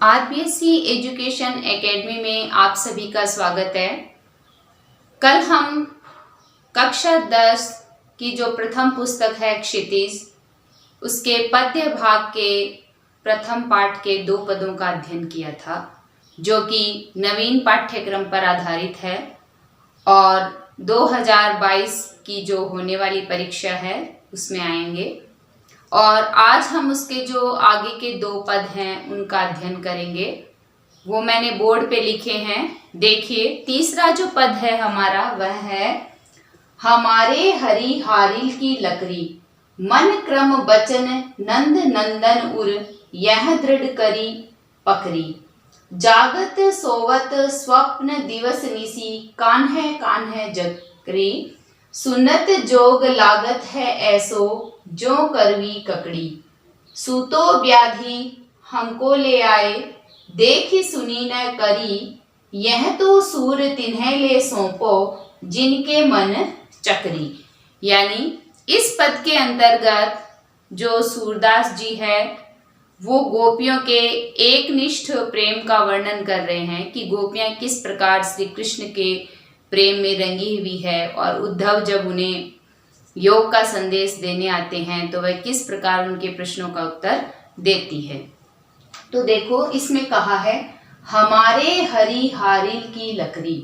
RPSC education academy में आप सभी का स्वागत है। कल हम कक्षा 10 की जो प्रथम पुस्तक है क्षितिज, उसके पद्य भाग के प्रथम पाठ के 2 पदों का अध्ययन किया था, जो कि नवीन पाठ्यक्रम पर आधारित है और 2022 की जो होने वाली परीक्षा है उसमें आएंगे। और आज हम उसके जो आगे के 2 पद हैं उनका अध्ययन करेंगे। वो मैंने बोर्ड पे लिखे हैं, देखिए। तीसरा जो पद है हमारा वह है, हमारे हरि हारिल की लकड़ी, मन क्रम बचन नंद नंदन उर, यह दृढ़ करी पकड़ी, जागत सोवत स्वप्न दिवस निसी, कान्हे कान्हे जकरी, सुनत जोग लागत है ऐसो, जो करवी ककड़ी, सूतो व्याधि हमको ले आए, देखी सुनी न करी, यह तो सूर तिन्हें ले सौंपो, जिनके मन चकरी। यानी इस पद के अंतर्गत जो सूरदास जी है वो गोपियों के एकनिष्ठ प्रेम का वर्णन कर रहे हैं कि गोपियां किस प्रकार श्री कृष्ण के प्रेम में रंगी हुई है, और उद्धव जब उन्हें योग का संदेश देने आते हैं तो वह किस प्रकार उनके प्रश्नों का उत्तर देती है। तो देखो, इसमें कहा है हमारे हरि हारिल की लकड़ी।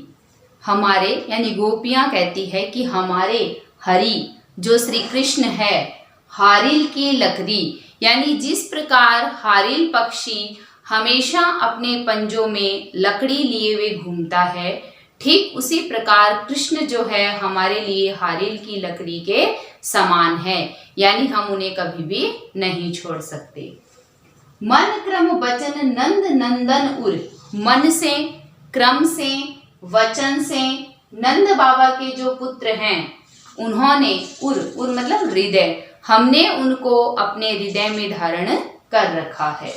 हमारे यानी गोपियां कहती है कि हमारे हरि जो श्री कृष्ण है, हारिल की लकड़ी यानी जिस प्रकार हारिल पक्षी हमेशा अपने पंजों में लकड़ी लिए हुए घूमता है, ठीक उसी प्रकार कृष्ण जो है हमारे लिए हारिल की लकड़ी के समान है, यानी हम उन्हें कभी भी नहीं छोड़ सकते। मन क्रम वचन नंद नंदन उर, मन से, क्रम से, वचन से नंद बाबा के जो पुत्र हैं उन्होंने, उर मतलब हृदय, हमने उनको अपने हृदय में धारण कर रखा है।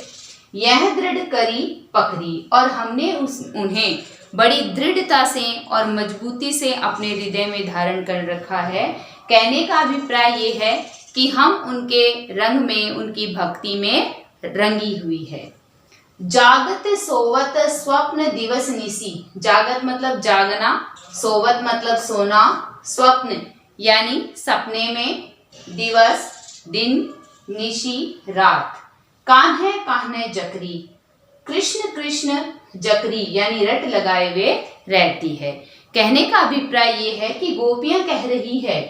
यह दृढ़ करी पकड़ी, और हमने उन्हें बड़ी दृढ़ता से और मजबूती से अपने हृदय में धारण कर रखा है। कहने का अभिप्राय ये है कि हम उनके रंग में, उनकी भक्ति में रंगी हुई है। जागत सोवत स्वप्न दिवस निसी, जागत मतलब जागना, सोवत मतलब सोना, स्वप्न यानी सपने में, दिवस दिन, निशी रात, कान्हे कान्हे जकरी, कृष्ण कृष्ण जकरी यानी रट लगाए हुए रहती है। कहने का अभिप्राय ये है कि गोपियां कह रही है,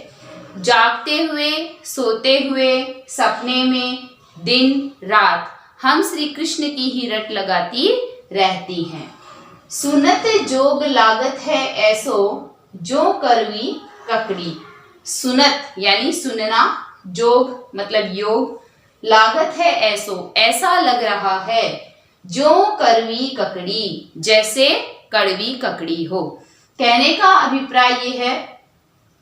जागते हुए, सोते हुए, सपने में, दिन रात हम श्री कृष्ण की ही रट लगाती रहती हैं। सुनत जोग लागत है ऐसो, जो करवी ककड़ी, सुनत यानी सुनना, जोग मतलब योग, लागत है ऐसो ऐसा लग रहा है, जो करवी ककड़ी जैसे कड़वी ककड़ी हो। कहने का अभिप्राय ये है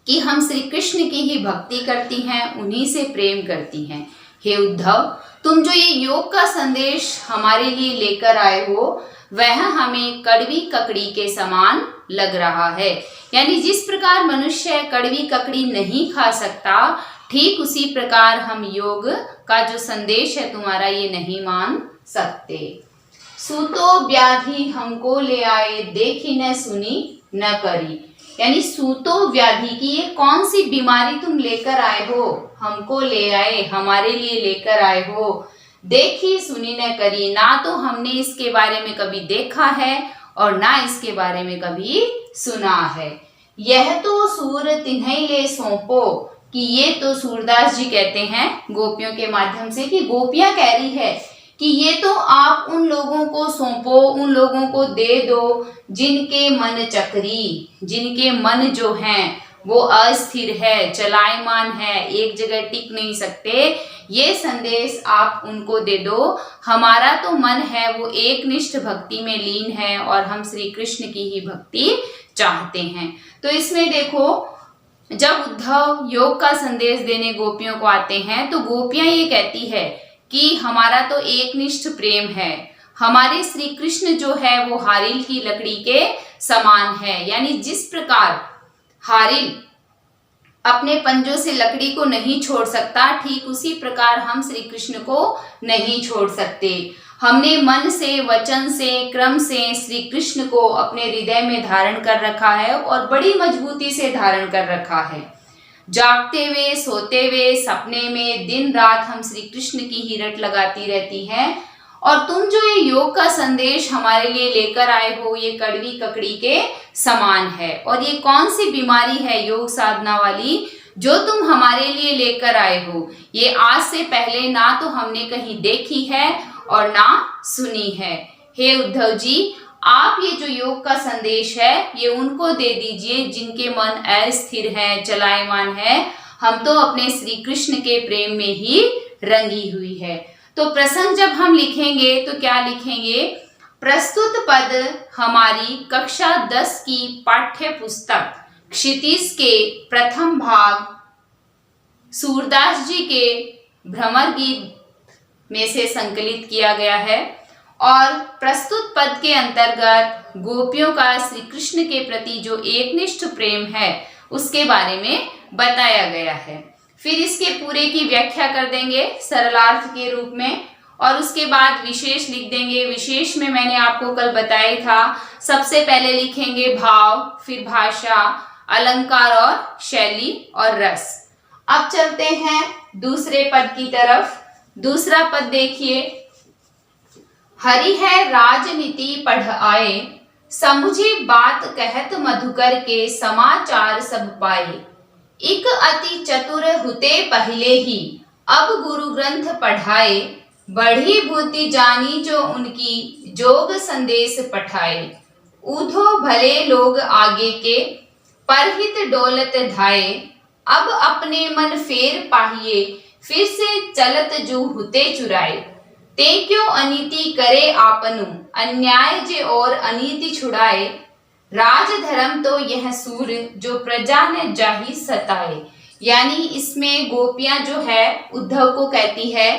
कि हम श्री कृष्ण की ही भक्ति करती हैं, उन्हीं से प्रेम करती हैं। हे उद्धव, तुम जो ये योग का संदेश हमारे लिए लेकर आए हो वह हमें कड़वी ककड़ी के समान लग रहा है। यानी जिस प्रकार मनुष्य कड़वी ककड़ी नहीं खा सकता, ठीक उसी प्रकार हम योग का जो संदेश है तुम्हारा ये नहीं मान सकते। सूतो व्याधि हमको ले आए, देखी न सुनी न करी, यानी सूतो व्याधि की ये कौन सी बीमारी तुम लेकर आए हो, हमको ले आए, हमारे लिए लेकर आए हो, देखी सुनी न करी, ना तो हमने इसके बारे में कभी देखा है और ना इसके बारे में कभी सुना है। यह तो सूर तिन्हें ले सौंपो, कि ये तो सूरदास जी कहते हैं गोपियों के माध्यम से कि गोपियां कह रही है कि ये तो आप उन लोगों को सौंपो, उन लोगों को दे दो जिनके मन चक्री, जिनके मन जो हैं वो अस्थिर है, चलायमान है, एक जगह टिक नहीं सकते, ये संदेश आप उनको दे दो। हमारा तो मन है वो एकनिष्ठ भक्ति में लीन है और हम श्री कृष्ण की ही भक्ति चाहते हैं। तो इसमें देखो, जब उद्धव योग का संदेश देने गोपियों को आते हैं तो गोपियां ये कहती है कि हमारा तो एकनिष्ठ प्रेम है, हमारे श्री कृष्ण जो है वो हारिल की लकड़ी के समान है। यानी जिस प्रकार हारिल अपने पंजों से लकड़ी को नहीं छोड़ सकता, ठीक उसी प्रकार हम श्री कृष्ण को नहीं छोड़ सकते। हमने मन से, वचन से, क्रम से श्री कृष्ण को अपने हृदय में धारण कर रखा है और बड़ी मजबूती से धारण कर रखा है। जागते हुए, सोते हुए, सपने में दिन रात हम श्री कृष्ण की ही रट लगाती रहती हैं। और तुम जो ये योग का संदेश हमारे लिए लेकर आए हो, ये कड़वी ककड़ी के समान है। और ये कौन सी बीमारी है योग साधना वाली जो तुम हमारे लिए लेकर आए हो? ये आज से पहले ना तो हमने कहीं देखी है और ना सुनी है। हे उद्धव जी, आप ये जो योग का संदेश है ये उनको दे दीजिए जिनके मन अस्थिर है, चलायमान है। हम तो अपने श्री कृष्ण के प्रेम में ही रंगी हुई है। तो प्रसंग जब हम लिखेंगे तो क्या लिखेंगे? प्रस्तुत पद हमारी कक्षा 10 की पाठ्य पुस्तक क्षितिज के प्रथम भाग सूरदास जी के भ्रमर गीत में से संकलित किया गया है। और प्रस्तुत पद के अंतर्गत गोपियों का श्री कृष्ण के प्रति जो एकनिष्ठ प्रेम है उसके बारे में बताया गया है। फिर इसके पूरे की व्याख्या कर देंगे सरलार्थ के रूप में और उसके बाद विशेष लिख देंगे। विशेष में मैंने आपको कल बताया था, सबसे पहले लिखेंगे भाव, फिर भाषा, अलंकार और शैली और रस। अब चलते हैं दूसरे पद की तरफ। दूसरा पद देखिए, हरि है राजनीति पढ़ आए, समुझे बात कहत मधुकर के समाचार सब पाए। इक अति चतुर हुते पहले ही, अब गुरु ग्रंथ पढ़ाए, बढ़ी बुद्धि जानी जो उनकी, जोग संदेश पठाए। ऊधो भले लोग आगे के, परहित डोलत धाये, अब अपने मन फेर पाहिए, फिर से चलत जो हुते चुराए। ते क्यों अनीति करे आपनु, अन्याय जे और अनीति छुड़ाए। राज धर्म तो यह सूर, जो प्रजा ने जाहि सताए। यानी इसमें गोपियां जो है उद्धव को कहती है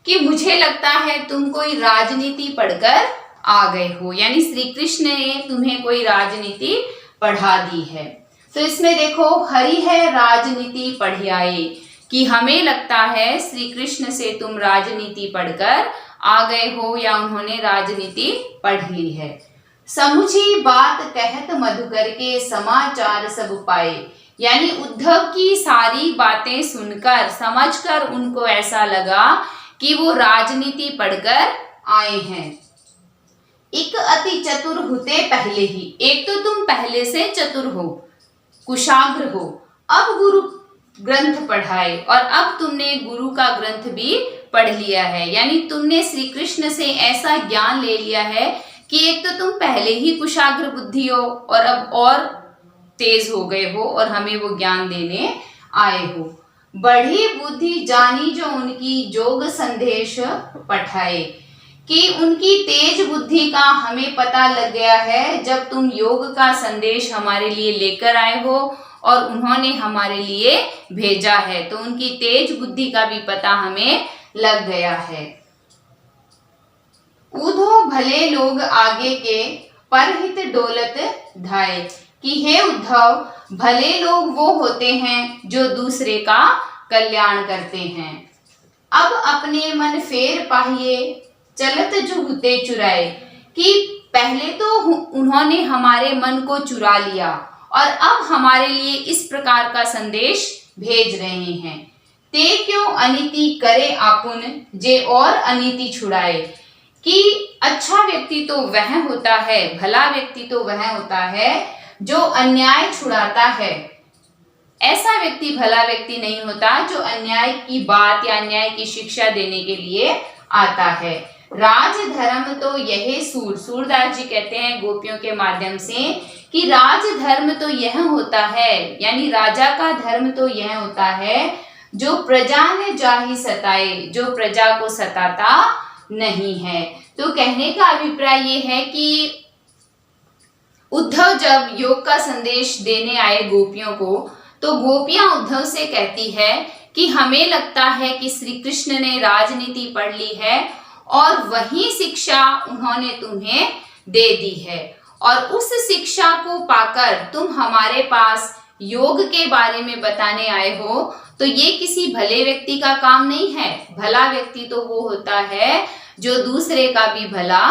कि मुझे लगता है तुम कोई राजनीति पढ़कर आ गए हो, यानी श्री कृष्ण ने तुम्हें कोई राजनीति पढ़ा दी है। तो इसमें देखो, हरि है राजनीति पढ़ियाए, कि हमें लगता है श्री कृष्ण से तुम राजनीति पढ़कर आ गए हो या उन्होंने राजनीति पढ़ ली है। समुझी बात कहत मधुकर के, समाचार सब पाए। यानी उद्धव की सारी बातें सुनकर, समझकर उनको ऐसा लगा कि वो राजनीति पढ़कर आए हैं। एक अति चतुर हुते पहले ही, एक तो तुम पहले से चतुर हो, कुशाग्र हो, अब गुरु ग्रंथ पढ़ाए और अब तुमने गुरु का ग्रंथ भी पढ़ लिया है। यानी तुमने श्री कृष्ण से ऐसा ज्ञान ले लिया है कि एक तो तुम पहले ही कुशाग्र बुद्धि हो और अब और तेज हो गए हो और हमें वो ज्ञान देने आए हो। बढ़ी बुद्धि जानी जो उनकी, जोग संदेश पठाए, कि उनकी तेज बुद्धि का हमें पता लग गया है जब तुम योग का संदेश हमारे लिए लेकर आए हो और उन्होंने हमारे लिए भेजा है, तो उनकी तेज बुद्धि का भी पता हमें लग गया है। ऊधो भले लोग आगे के, परहित डोलत धाये, कि हे उद्धव, भले लोग वो होते हैं जो दूसरे का कल्याण करते हैं। अब अपने मन फेर पाहिए, चलत जो हुते चुराए, कि पहले तो उन्होंने हमारे मन को चुरा लिया और अब हमारे लिए इस प्रकार का संदेश भेज रहे हैं। ते क्यों अनीति करे आपुन, जे और अनीति छुड़ाए, कि अच्छा व्यक्ति तो वह होता है, भला व्यक्ति तो वह होता है जो अन्याय छुड़ाता है। ऐसा व्यक्ति भला व्यक्ति नहीं होता जो अन्याय की बात या अन्याय की शिक्षा देने के लिए आता है। राज धर्म तो यह सूर, सूरदास जी कहते हैं गोपियों के माध्यम से कि राज धर्म तो यह होता है, यानी राजा का धर्म तो यह होता है जो प्रजा ने जाहि सताए, जो प्रजा को सताता नहीं है। तो कहने का अभिप्राय ये है कि उद्धव जब योग का संदेश देने आए गोपियों को, तो गोपियां उद्धव से कहती है कि हमें लगता है कि श्री कृष्ण ने राजनीति पढ़ ली है और वही शिक्षा उन्होंने तुम्हें दे दी है और उस शिक्षा को पाकर तुम हमारे पास योग के बारे में बताने आए हो। तो ये किसी भले व्यक्ति का काम नहीं है। भला व्यक्ति तो वो होता है जो दूसरे का भी भला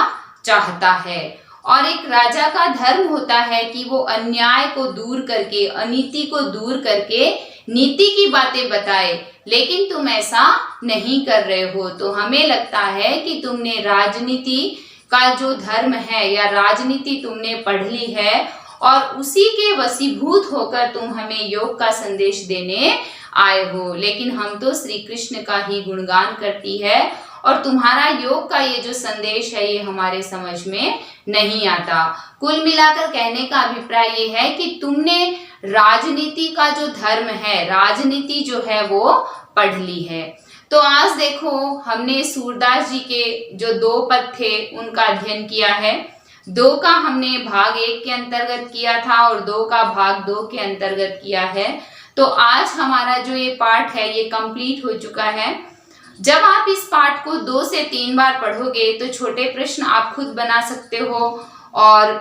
चाहता है। और एक राजा का धर्म होता है कि वो अन्याय को दूर करके, अनीति को दूर करके नीति की बातें बताए, लेकिन तुम ऐसा नहीं कर रहे हो। तो हमें लगता है कि तुमने राजनीति का जो धर्म है या राजनीति तुमने पढ़ ली है और उसी के वशीभूत होकर तुम हमें योग का संदेश देने आए हो। लेकिन हम तो श्री कृष्ण का ही गुणगान करती है और तुम्हारा योग का ये जो संदेश है ये हमारे समझ में नहीं आता। कुल मिलाकर कहने का अभिप्राय ये है कि तुमने राजनीति का जो धर्म है, राजनीति जो है वो पढ़ ली है। तो आज देखो हमने सूरदास जी के जो 2 पद थे उनका अध्ययन किया है। 2 का हमने भाग 1 के अंतर्गत किया था और 2 का भाग 2 के अंतर्गत किया है। तो आज हमारा जो ये पाठ है ये कंप्लीट हो चुका है। जब आप इस पाठ को 2 से 3 बार पढ़ोगे तो छोटे प्रश्न आप खुद बना सकते हो और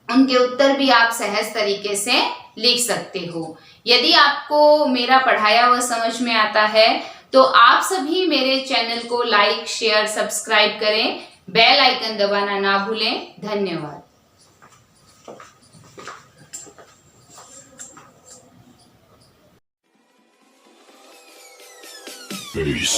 उनके उत्तर भी आप सहज तरीके से लिख सकते हो। यदि आपको मेरा पढ़ाया हुआ समझ में आता है तो आप सभी मेरे चैनल को लाइक, शेयर, सब्सक्राइब करें, बेल आइकन दबाना ना भूलें। धन्यवाद। Peace.